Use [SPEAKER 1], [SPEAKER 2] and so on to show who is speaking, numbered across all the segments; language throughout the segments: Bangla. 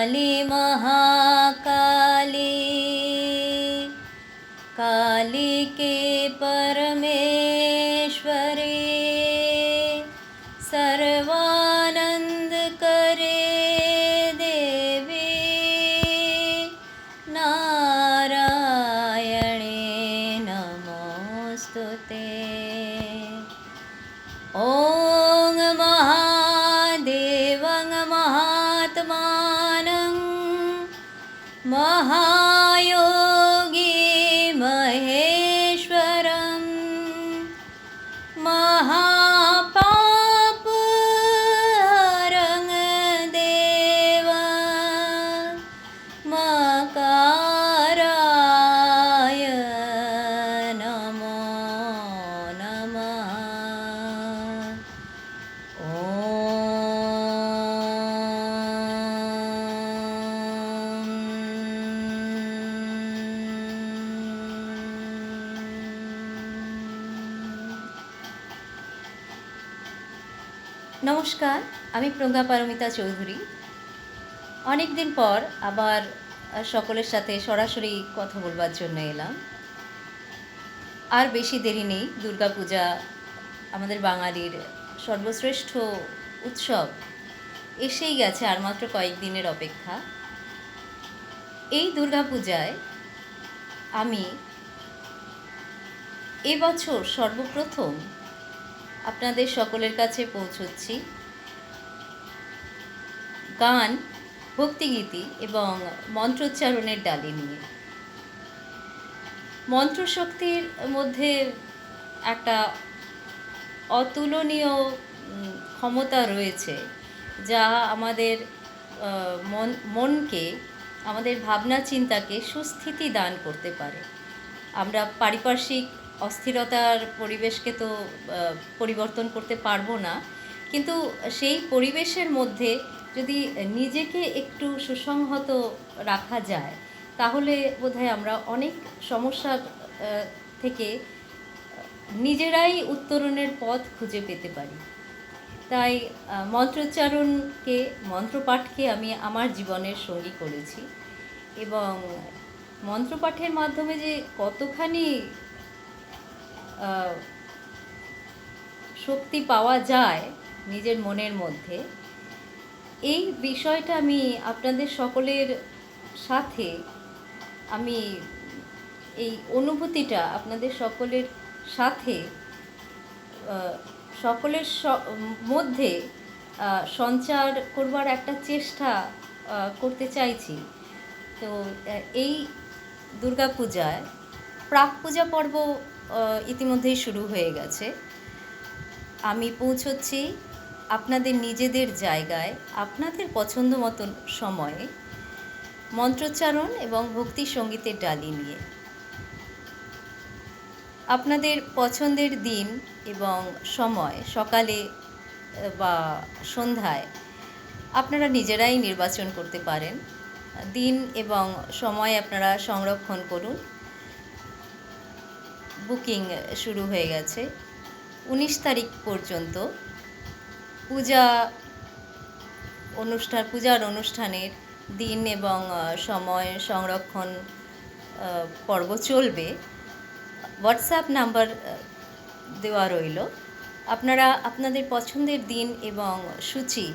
[SPEAKER 1] काली महाकाली कालिके परमेश्वरी सर्वानंद करे देवी नारायणे नमोस्तुते। ॐ महादेवं महात्मानं महायोगी महेश्वरं महापापहरं देवं मकाराय नमो नमः। নমস্কার, আমি প্রজ্ঞা পারমিতা চৌধুরী। অনেক দিন পর আবার সকলের সাথে সরাসরি কথা বলবার জন্য এলাম। আর বেশি দেরি নেই, দুর্গাপূজা আমাদের বাঙালির সর্বশ্রেষ্ঠ উৎসব এসেই গেছে, আর মাত্র কয়েকদিনের অপেক্ষা। এই দুর্গাপূজায় আমি এবছর সর্বপ্রথম আপনাদের সকলের কাছে পৌঁছচ্ছি গান, ভক্তিগীতি এবং মন্ত্রোচ্চারণের ডালি নিয়ে। মন্ত্রশক্তির মধ্যে একটা অতুলনীয় ক্ষমতা রয়েছে, যা আমাদের মনকে, আমাদের ভাবনা চিন্তাকে সুস্থিতি দান করতে পারে। আমরা পারিপার্শ্বিক অস্থিরতার পরিবেশকে তো পরিবর্তন করতে পারবো না, কিন্তু সেই পরিবেশের মধ্যে যদি নিজেকে একটু সুসংহত রাখা যায়, তাহলে বোধহয় আমরা অনেক সমস্যা থেকে নিজেরাই উত্তরণের পথ খুঁজে পেতে পারি। তাই মন্ত্রোচ্চারণকে, মন্ত্রপাঠকে আমি আমার জীবনের সঙ্গী করেছি, এবং মন্ত্রপাঠের মাধ্যমে যে কতখানি শক্তি পাওয়া যায় নিজের মনের মধ্যে, এই বিষয়টা আমি আপনাদের সকলের সাথে, আমি এই অনুভূতিটা আপনাদের সকলের সাথে, সকলের মধ্যে সঞ্চার করবার একটা চেষ্টা করতে চাইছি। তো এই দুর্গাপূজায় প্রাক পূজা পর্ব ইতিমধ্যেই শুরু হয়ে গেছে। আমি পৌঁছচ্ছি আপনাদের নিজেদের জায়গায়, আপনাদের পছন্দ মতন সময়ে মন্ত্রোচ্চারণ এবং ভক্তি সঙ্গীতের ডালি নিয়ে। আপনাদের পছন্দের দিন এবং সময়, সকালে বা সন্ধ্যায়, আপনারা নিজেরাই নির্বাচন করতে পারেন। দিন এবং সময় আপনারা সংরক্ষণ করুন। বুকিং শুরু হয়ে গেছে। 19 তারিখ পর্যন্ত পূজার অনুষ্ঠানের দিন এবং সময় সংরক্ষণ পর্ব চলবে। হোয়াটসঅ্যাপ নাম্বার দেওয়া রইল। আপনারা আপনাদের পছন্দের দিন এবং সূচি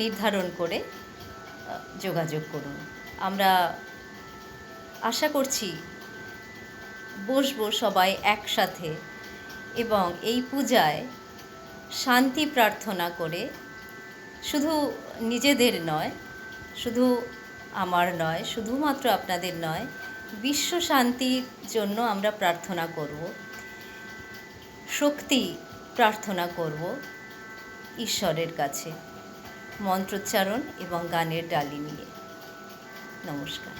[SPEAKER 1] নির্ধারণ করে যোগাযোগ করুন। আমরা আশা করছি বসবো সবাই একসাথে, এবং এই পূজায় শান্তি প্রার্থনা করে, শুধু নিজেদের নয়, শুধু আমার নয়, শুধুমাত্র আপনাদের নয়, বিশ্ব শান্তির জন্য আমরা প্রার্থনা করব, শক্তি প্রার্থনা করব ঈশ্বরের কাছে, মন্ত্রোচ্চারণ এবং গানের ডালি নিয়ে। নমস্কার।